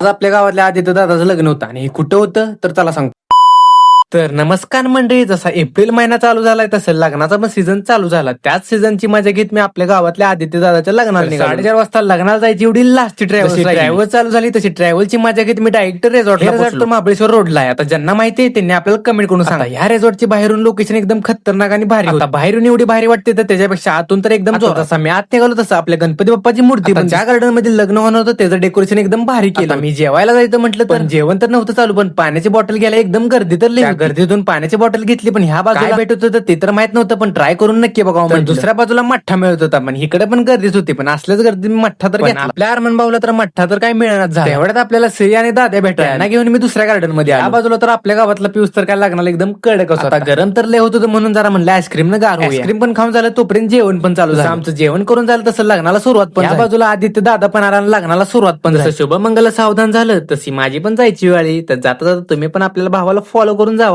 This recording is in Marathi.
आज आपल्या गावातल्या आदित्य दादाचं लग्न होतं आणि हे कुठं होतं तर त्याला सांगतो. तर नमस्कार मंडळी, जसा एप्रिल महिना चालू झालाय तसं लग्नाचा पण सीझन चालू झाला. त्याच सीझनची मजा घेत मी आपल्या गावातल्या आदित्य दादाच्या लग्नाला निघालो. 4:30 वाजता लग्नाला जायची एवढी लास्टची ट्रॅव्हल चालू झाली तशी ट्रॅव्हलची मजा घेत मी डायरेक्ट रिसॉर्ट महाबळेश्वर रोडला आहे. आता ज्यांना माहिती आहे त्यांनी आपल्याला कमेंट करून सांगा. ह्या रिसॉर्टची बाहेरून लोकेशन एकदम खतरनाक आणि भारी होता. बाहेरून एवढी भारी वाटते तर त्याच्यापेक्षा आतून तर एकदम जोरात. मी आत निघालो तसं आपल्या गणपती बाप्पाची मूर्ती पण ज्या गार्डन मध्ये लग्न होणार होतं त्याचं डेकोरेशन एकदम भारी केलं. मी जेवायला जायचं म्हटलं तर जेवण तर नव्हतं चालू, पण पाण्याची बॉटल घ्यायला एकदम गर्दी तर लई. गर्दीतून पाण्याची बॉटल घेतली, पण ह्या बाजूला भेटत होतं ते तर माहित नव्हतं, पण ट्राय करून नक्की बघा. पण दुसऱ्या बाजूला मठ्ठा मिळत होता, पण इकडे पण गर्दीच होती, पण असल्याच गर्दी मठ्ठा तर आपल्या आरमन भाऊला तर मठ्ठा तर काय मिळणार झाला. एवढ्यात आपल्याला श्री आणि दाद्या भेटायला घेऊन मी दुसऱ्या गार्डन मध्ये या बाजूला तर आपल्या गावातला पिऊस तर काय लागणार एकदम कडक होता. गरम तर लय होत होतं म्हणून जरा म्हणलं आईस्क्रीम न गार आईस्क्रीम पण खाऊन झालं, तोपर्यंत जेवण पण चालू झालं. आमचं जेवण करून झालं तसं लग्नाला सुरुवात पण. या बाजूला आदित्य दादा पण आला, लग्नाला सुरुवात पण. जसं शुभमंगल सावधान झालं तशी माझी पण जायची वेळी. तर जाता जाता तुम्ही पण आपल्याला भावाला फॉलो करून जावा.